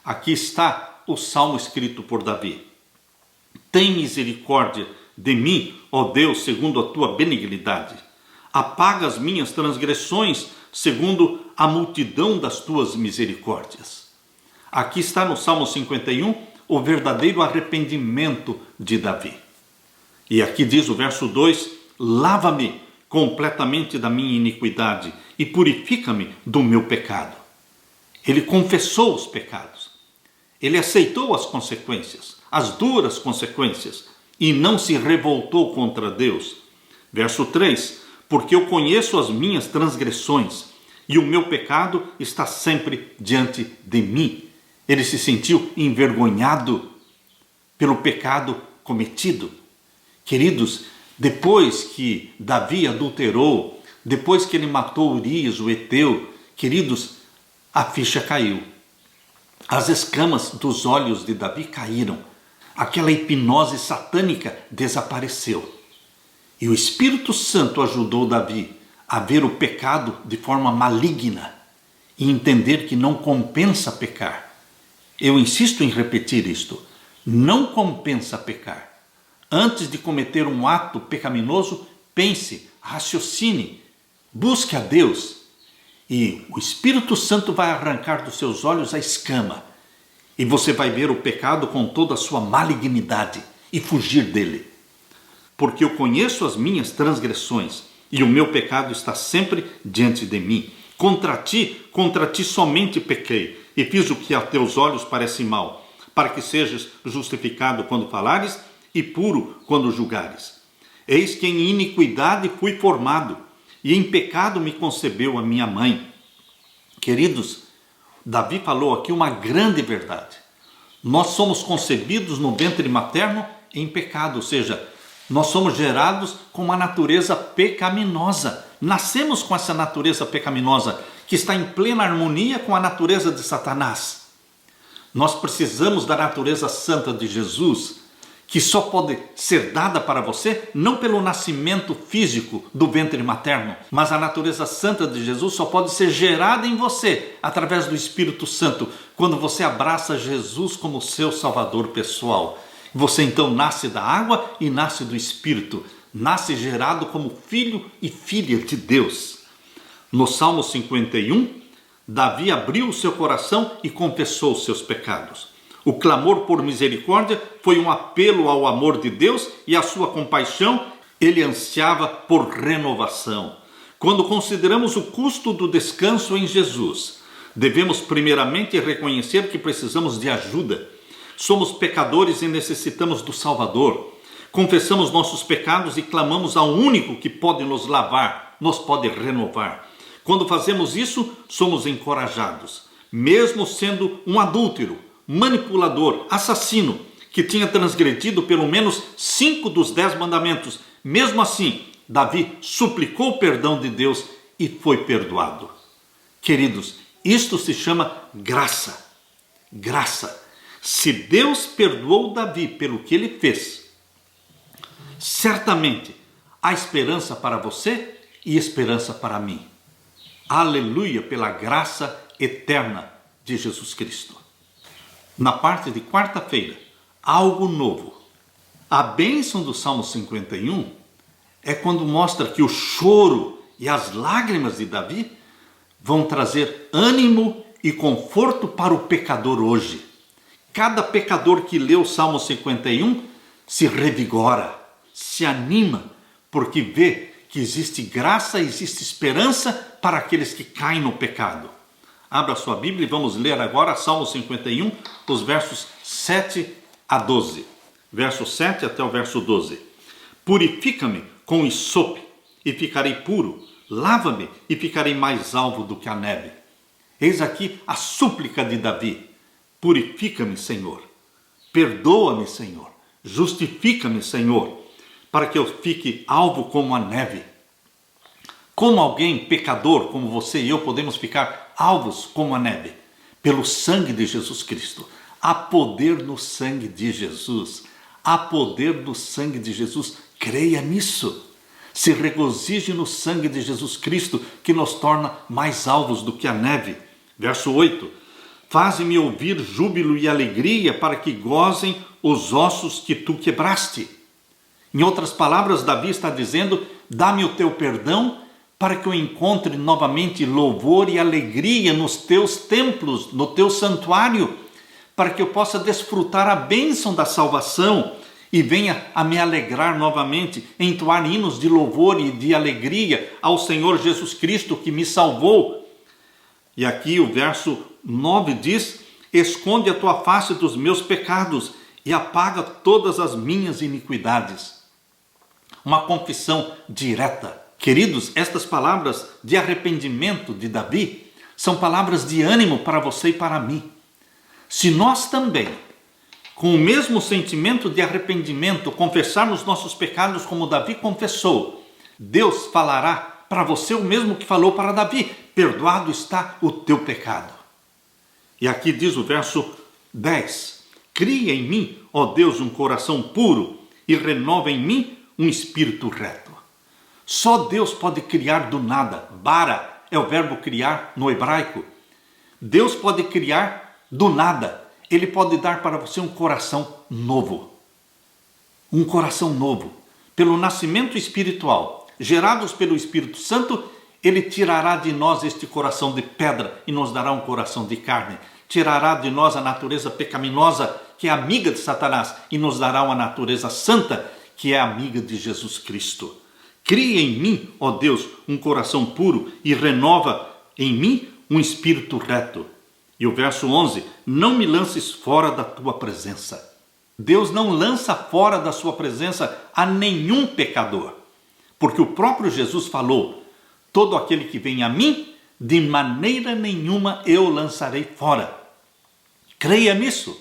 Aqui está o salmo escrito por Davi. Tem misericórdia de mim, ó Deus, segundo a tua benignidade. Apaga as minhas transgressões, segundo a multidão das tuas misericórdias. Aqui está no Salmo 51 o verdadeiro arrependimento de Davi. E aqui diz o verso 2, lava-me completamente da minha iniquidade e purifica-me do meu pecado. Ele confessou os pecados. Ele aceitou as consequências, as duras consequências, e não se revoltou contra Deus. Verso 3, porque eu conheço as minhas transgressões, e o meu pecado está sempre diante de mim. Ele se sentiu envergonhado pelo pecado cometido. Queridos, depois que Davi adulterou, depois que ele matou Urias, o Heteu, queridos, a ficha caiu. As escamas dos olhos de Davi caíram. Aquela hipnose satânica desapareceu. E o Espírito Santo ajudou Davi a ver o pecado de forma maligna e entender que não compensa pecar. Eu insisto em repetir isto. Não compensa pecar. Antes de cometer um ato pecaminoso, pense, raciocine, busque a Deus. E o Espírito Santo vai arrancar dos seus olhos a escama. E você vai ver o pecado com toda a sua malignidade e fugir dele. Porque eu conheço as minhas transgressões e o meu pecado está sempre diante de mim. Contra ti somente pequei e fiz o que a teus olhos parece mal, para que sejas justificado quando falares e puro quando julgares. Eis que em iniquidade fui formado e em pecado me concebeu a minha mãe. Queridos, Davi falou aqui uma grande verdade. Nós somos concebidos no ventre materno em pecado, ou seja, nós somos gerados com uma natureza pecaminosa. Nascemos com essa natureza pecaminosa que está em plena harmonia com a natureza de Satanás. Nós precisamos da natureza santa de Jesus, que só pode ser dada para você não pelo nascimento físico do ventre materno, mas a natureza santa de Jesus só pode ser gerada em você através do Espírito Santo, quando você abraça Jesus como seu Salvador pessoal. Você então nasce da água e nasce do Espírito, nasce gerado como filho e filha de Deus. No Salmo 51, Davi abriu o seu coração e confessou os seus pecados. O clamor por misericórdia foi um apelo ao amor de Deus e à sua compaixão. Ele ansiava por renovação. Quando consideramos o custo do descanso em Jesus, devemos primeiramente reconhecer que precisamos de ajuda. Somos pecadores e necessitamos do Salvador. Confessamos nossos pecados e clamamos ao único que pode nos lavar, nos pode renovar. Quando fazemos isso, somos encorajados. Mesmo sendo um adúltero, manipulador, assassino, que tinha transgredido pelo menos 5 dos 10 mandamentos, mesmo assim, Davi suplicou o perdão de Deus e foi perdoado. Queridos, isto se chama graça. Graça. Se Deus perdoou Davi pelo que ele fez, certamente há esperança para você e esperança para mim. Aleluia pela graça eterna de Jesus Cristo. Na parte de quarta-feira, algo novo. A bênção do Salmo 51 é quando mostra que o choro e as lágrimas de Davi vão trazer ânimo e conforto para o pecador hoje. Cada pecador que lê o Salmo 51 se revigora, se anima, porque vê que existe graça, existe esperança para aqueles que caem no pecado. Abra sua Bíblia e vamos ler agora Salmo 51, os versos 7 a 12. Verso 7 até o verso 12. Purifica-me com isope e ficarei puro. Lava-me e ficarei mais alvo do que a neve. Eis aqui a súplica de Davi. Purifica-me, Senhor. Perdoa-me, Senhor. Justifica-me, Senhor, para que eu fique alvo como a neve. Como alguém pecador, como você e eu, podemos ficar alvos como a neve? Pelo sangue de Jesus Cristo. Há poder no sangue de Jesus. Há poder no sangue de Jesus. Creia nisso. Se regozije no sangue de Jesus Cristo, que nos torna mais alvos do que a neve. Verso 8. Faze-me ouvir júbilo e alegria, para que gozem os ossos que tu quebraste. Em outras palavras, Davi está dizendo: dá-me o teu perdão, para que eu encontre novamente louvor e alegria nos teus templos, no teu santuário, para que eu possa desfrutar a bênção da salvação e venha a me alegrar novamente, entoar hinos de louvor e de alegria ao Senhor Jesus Cristo que me salvou. E aqui o verso 9 diz: esconde a tua face dos meus pecados e apaga todas as minhas iniquidades. Uma confissão direta. Queridos, estas palavras de arrependimento de Davi são palavras de ânimo para você e para mim. Se nós também, com o mesmo sentimento de arrependimento, confessarmos nossos pecados como Davi confessou, Deus falará para você o mesmo que falou para Davi: perdoado está o teu pecado. E aqui diz o verso 10: cria em mim, ó Deus, um coração puro e renova em mim um espírito reto. Só Deus pode criar do nada. Bara é o verbo criar no hebraico. Deus pode criar do nada. Ele pode dar para você um coração novo. Um coração novo. Pelo nascimento espiritual, gerados pelo Espírito Santo, Ele tirará de nós este coração de pedra e nos dará um coração de carne. Tirará de nós a natureza pecaminosa, que é amiga de Satanás, e nos dará uma natureza santa, que é amiga de Jesus Cristo. Cria em mim, ó Deus, um coração puro e renova em mim um espírito reto. E o verso 11, não me lances fora da tua presença. Deus não lança fora da sua presença a nenhum pecador, porque o próprio Jesus falou: todo aquele que vem a mim, de maneira nenhuma eu lançarei fora. Creia nisso.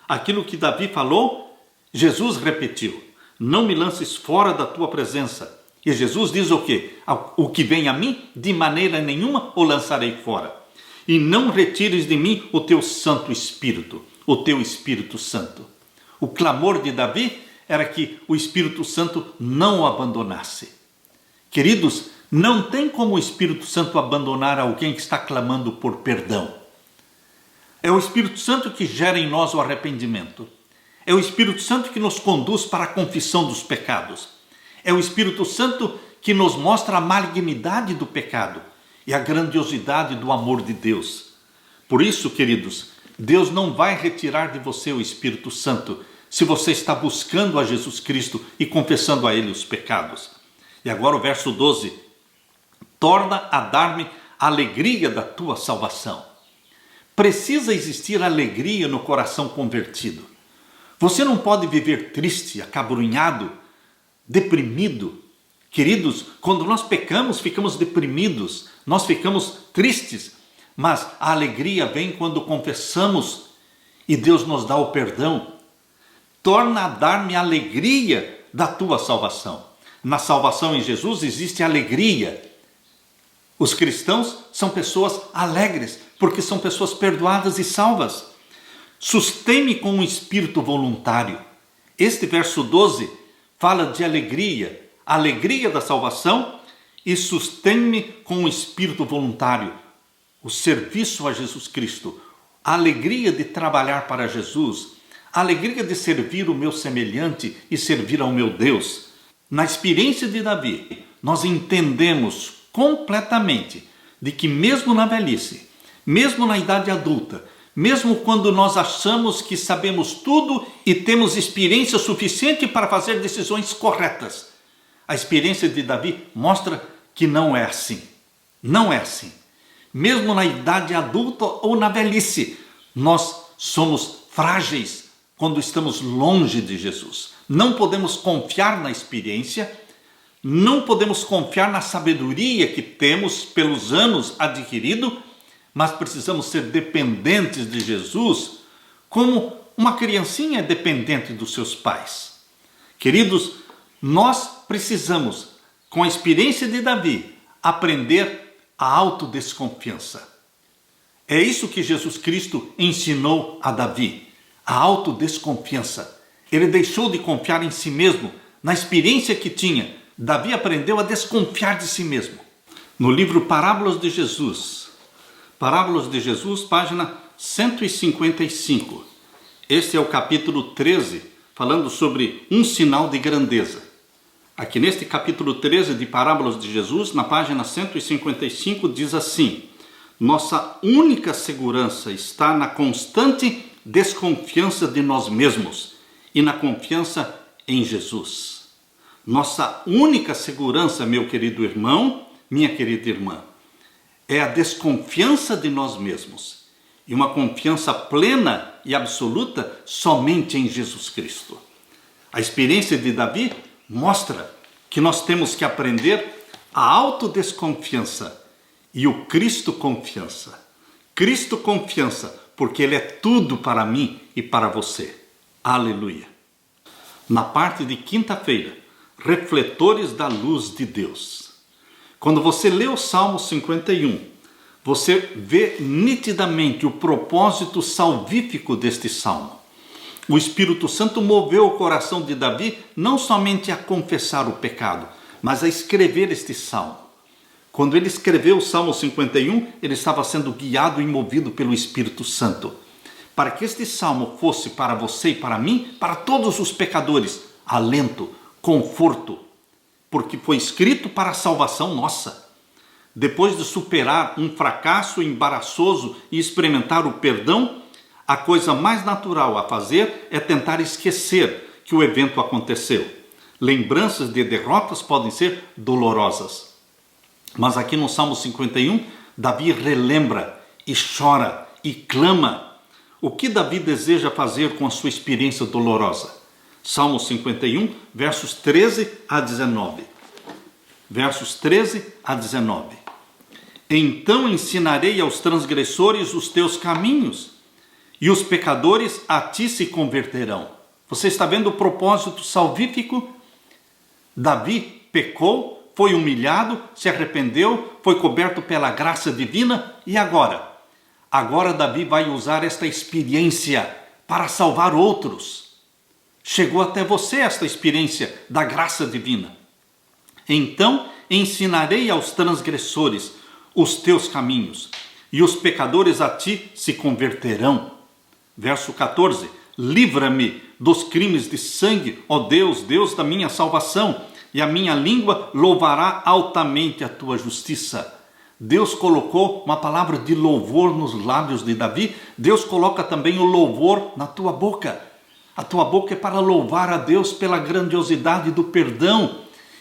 Aquilo que Davi falou, Jesus repetiu: não me lances fora da tua presença. E Jesus diz o quê? O que vem a mim, de maneira nenhuma o lançarei fora. E não retires de mim o teu Santo Espírito, o teu Espírito Santo. O clamor de Davi era que o Espírito Santo não o abandonasse. Queridos, não tem como o Espírito Santo abandonar alguém que está clamando por perdão. É o Espírito Santo que gera em nós o arrependimento. É o Espírito Santo que nos conduz para a confissão dos pecados. É o Espírito Santo que nos mostra a malignidade do pecado e a grandiosidade do amor de Deus. Por isso, queridos, Deus não vai retirar de você o Espírito Santo se você está buscando a Jesus Cristo e confessando a Ele os pecados. E agora o verso 12. Torna a dar-me a alegria da tua salvação. Precisa existir alegria no coração convertido. Você não pode viver triste, acabrunhado, deprimido. Queridos, quando nós pecamos, ficamos deprimidos, nós ficamos tristes, mas a alegria vem quando confessamos e Deus nos dá o perdão. Torna a dar-me a alegria da tua salvação. Na salvação em Jesus existe alegria. Os cristãos são pessoas alegres, porque são pessoas perdoadas e salvas. Sustém-me com um espírito voluntário. Este verso 12 fala de alegria, a alegria da salvação, e sustém-me com um espírito voluntário, o serviço a Jesus Cristo, a alegria de trabalhar para Jesus, a alegria de servir o meu semelhante e servir ao meu Deus. Na experiência de Davi, nós entendemos completamente de que mesmo na velhice, mesmo na idade adulta, mesmo quando nós achamos que sabemos tudo e temos experiência suficiente para fazer decisões corretas, a experiência de Davi mostra que não é assim. Não é assim. Mesmo na idade adulta ou na velhice, nós somos frágeis quando estamos longe de Jesus. Não podemos confiar na experiência, não podemos confiar na sabedoria que temos pelos anos adquirido, mas precisamos ser dependentes de Jesus, como uma criancinha é dependente dos seus pais. Queridos, nós precisamos, com a experiência de Davi, aprender a autodesconfiança. É isso que Jesus Cristo ensinou a Davi, a autodesconfiança. Ele deixou de confiar em si mesmo, na experiência que tinha. Davi aprendeu a desconfiar de si mesmo. No livro Parábolas de Jesus, página 155. Este é o capítulo 13, falando sobre um sinal de grandeza. Aqui neste capítulo 13 de Parábolas de Jesus, na página 155, diz assim: nossa única segurança está na constante desconfiança de nós mesmos e na confiança em Jesus. Nossa única segurança, meu querido irmão, minha querida irmã, é a desconfiança de nós mesmos e uma confiança plena e absoluta somente em Jesus Cristo. A experiência de Davi mostra que nós temos que aprender a autodesconfiança e o Cristo confiança. Cristo confiança, porque Ele é tudo para mim e para você. Aleluia. Na parte de quinta-feira, refletores da luz de Deus. Quando você lê o Salmo 51, você vê nitidamente o propósito salvífico deste salmo. O Espírito Santo moveu o coração de Davi não somente a confessar o pecado, mas a escrever este salmo. Quando ele escreveu o Salmo 51, ele estava sendo guiado e movido pelo Espírito Santo, para que este salmo fosse para você e para mim, para todos os pecadores, alento, conforto, porque foi escrito para a salvação nossa. Depois de superar um fracasso embaraçoso e experimentar o perdão, a coisa mais natural a fazer é tentar esquecer que o evento aconteceu. Lembranças de derrotas podem ser dolorosas. Mas aqui no Salmo 51, Davi relembra e chora e clama. O que Davi deseja fazer com a sua experiência dolorosa? Salmo 51, versos 13 a 19. Versos 13 a 19. Então ensinarei aos transgressores os teus caminhos, e os pecadores a ti se converterão. Você está vendo o propósito salvífico? Davi pecou, foi humilhado, se arrependeu, foi coberto pela graça divina e agora? Agora Davi vai usar esta experiência para salvar outros. Chegou até você esta experiência da graça divina. Então ensinarei aos transgressores os teus caminhos, e os pecadores a ti se converterão. Verso 14, livra-me dos crimes de sangue, ó Deus, Deus da minha salvação, e a minha língua louvará altamente a tua justiça. Deus colocou uma palavra de louvor nos lábios de Davi, Deus coloca também o louvor na tua boca. A tua boca é para louvar a Deus pela grandiosidade do perdão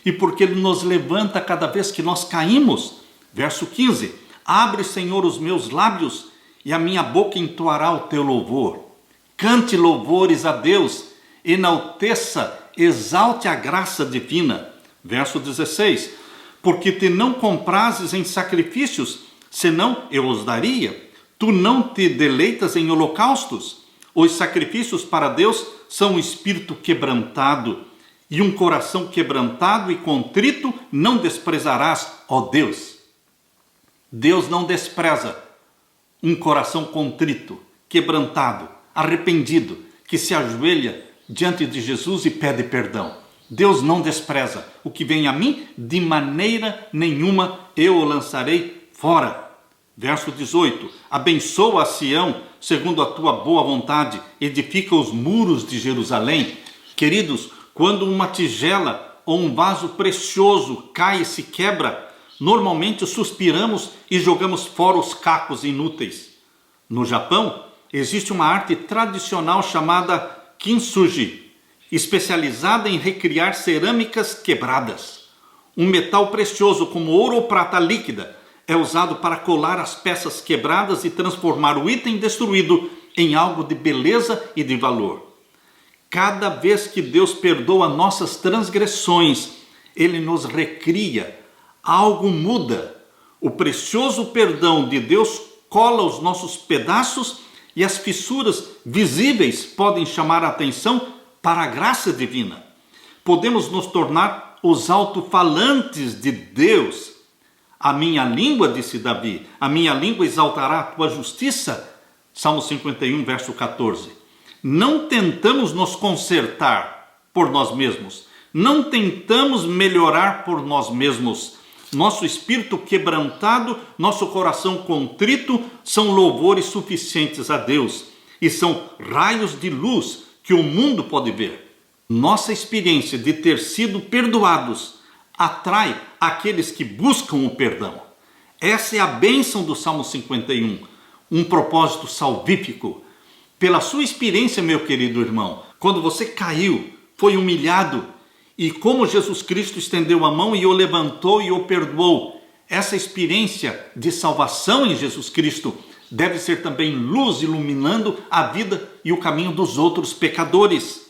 e porque Ele nos levanta cada vez que nós caímos. Verso 15, abre, Senhor, os meus lábios e a minha boca entoará o teu louvor. Cante louvores a Deus, enalteça, exalte a graça divina. Verso 16, porque te não comprases em sacrifícios, senão eu os daria. Tu não te deleitas em holocaustos. Os sacrifícios para Deus são um espírito quebrantado, e um coração quebrantado e contrito não desprezarás, ó Deus. Deus não despreza um coração contrito, quebrantado, arrependido, que se ajoelha diante de Jesus e pede perdão. Deus não despreza. O que vem a mim, de maneira nenhuma eu o lançarei fora. Verso 18, abençoa a Sião, segundo a tua boa vontade, edifica os muros de Jerusalém. Queridos, quando uma tigela ou um vaso precioso cai e se quebra, normalmente suspiramos e jogamos fora os cacos inúteis. No Japão, existe uma arte tradicional chamada kintsugi, especializada em recriar cerâmicas quebradas. Um metal precioso como ouro ou prata líquida é usado para colar as peças quebradas e transformar o item destruído em algo de beleza e de valor. Cada vez que Deus perdoa nossas transgressões, Ele nos recria, algo muda. O precioso perdão de Deus cola os nossos pedaços e as fissuras visíveis podem chamar a atenção para a graça divina. Podemos nos tornar os alto-falantes de Deus. A minha língua, disse Davi, a minha língua exaltará a tua justiça. Salmo 51, verso 14. Não tentamos nos consertar por nós mesmos. Não tentamos melhorar por nós mesmos. Nosso espírito quebrantado, nosso coração contrito são louvores suficientes a Deus e são raios de luz que o mundo pode ver. Nossa experiência de ter sido perdoados atrai aqueles que buscam o perdão. Essa é a bênção do Salmo 51, um propósito salvífico. Pela sua experiência, meu querido irmão, quando você caiu, foi humilhado, e como Jesus Cristo estendeu a mão e o levantou e o perdoou, essa experiência de salvação em Jesus Cristo deve ser também luz iluminando a vida e o caminho dos outros pecadores.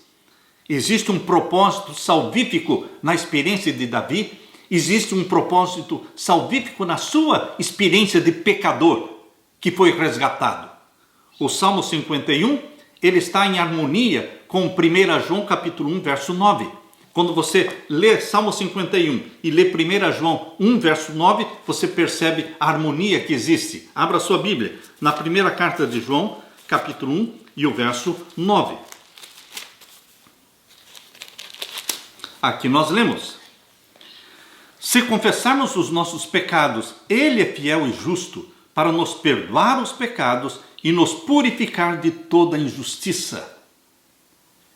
Existe um propósito salvífico na experiência de Davi, existe um propósito salvífico na sua experiência de pecador que foi resgatado. O Salmo 51, ele está em harmonia com 1 João capítulo 1, verso 9. Quando você lê Salmo 51 e lê 1 João 1, verso 9, você percebe a harmonia que existe. Abra sua Bíblia na primeira carta de João, capítulo 1 e o verso 9. Aqui nós lemos: se confessarmos os nossos pecados, Ele é fiel e justo para nos perdoar os pecados e nos purificar de toda injustiça.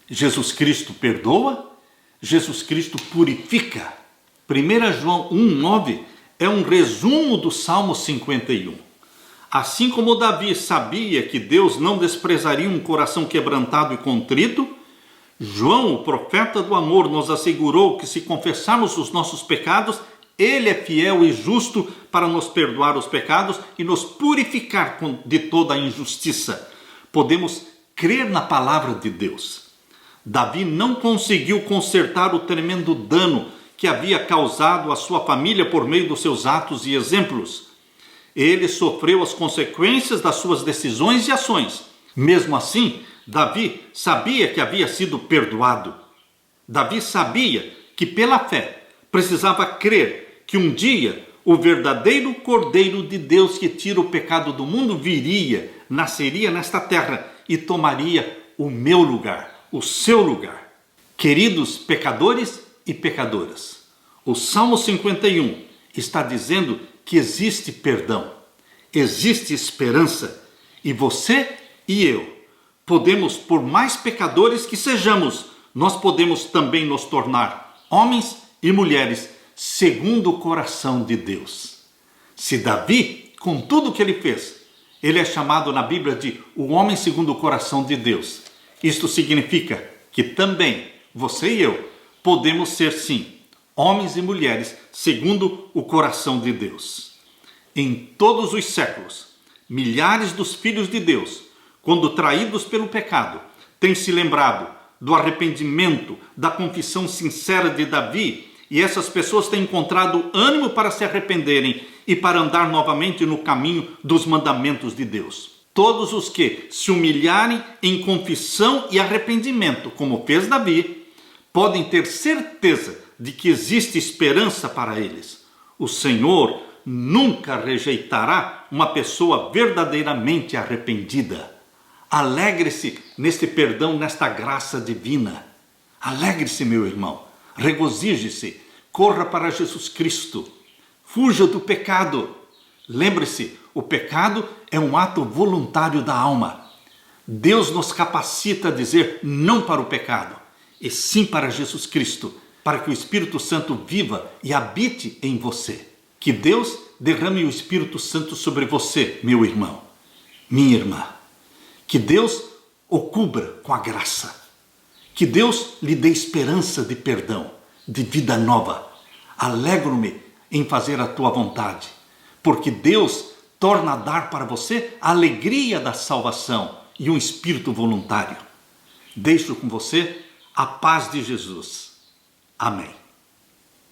Jesus Cristo perdoa, Jesus Cristo purifica. 1 João 1,9 é um resumo do Salmo 51. Assim como Davi sabia que Deus não desprezaria um coração quebrantado e contrito, João, o profeta do amor, nos assegurou que se confessarmos os nossos pecados, Ele é fiel e justo para nos perdoar os pecados e nos purificar de toda a injustiça. Podemos crer na palavra de Deus. Davi não conseguiu consertar o tremendo dano que havia causado à sua família por meio dos seus atos e exemplos. Ele sofreu as consequências das suas decisões e ações. Mesmo assim, Davi sabia que havia sido perdoado. Davi sabia que pela fé precisava crer que um dia o verdadeiro Cordeiro de Deus que tira o pecado do mundo viria, nasceria nesta terra e tomaria o meu lugar, o seu lugar. Queridos pecadores e pecadoras, o Salmo 51 está dizendo que existe perdão, existe esperança, e você e eu podemos, por mais pecadores que sejamos, nós podemos também nos tornar homens e mulheres segundo o coração de Deus. Se Davi, com tudo que ele fez, ele é chamado na Bíblia de o homem segundo o coração de Deus. Isto significa que também você e eu podemos ser, sim, homens e mulheres segundo o coração de Deus. Em todos os séculos, milhares dos filhos de Deus, quando traídos pelo pecado, têm se lembrado do arrependimento, da confissão sincera de Davi, e essas pessoas têm encontrado ânimo para se arrependerem e para andar novamente no caminho dos mandamentos de Deus. Todos os que se humilharem em confissão e arrependimento, como fez Davi, podem ter certeza de que existe esperança para eles. O Senhor nunca rejeitará uma pessoa verdadeiramente arrependida. Alegre-se neste perdão, nesta graça divina. Alegre-se, meu irmão. Regozije-se. Corra para Jesus Cristo. Fuja do pecado. Lembre-se, o pecado é um ato voluntário da alma. Deus nos capacita a dizer não para o pecado, e sim para Jesus Cristo, para que o Espírito Santo viva e habite em você. Que Deus derrame o Espírito Santo sobre você, meu irmão, minha irmã. Que Deus o cubra com a graça. Que Deus lhe dê esperança de perdão, de vida nova. Alegro-me em fazer a tua vontade, porque Deus torna a dar para você a alegria da salvação e um espírito voluntário. Deixo com você a paz de Jesus. Amém.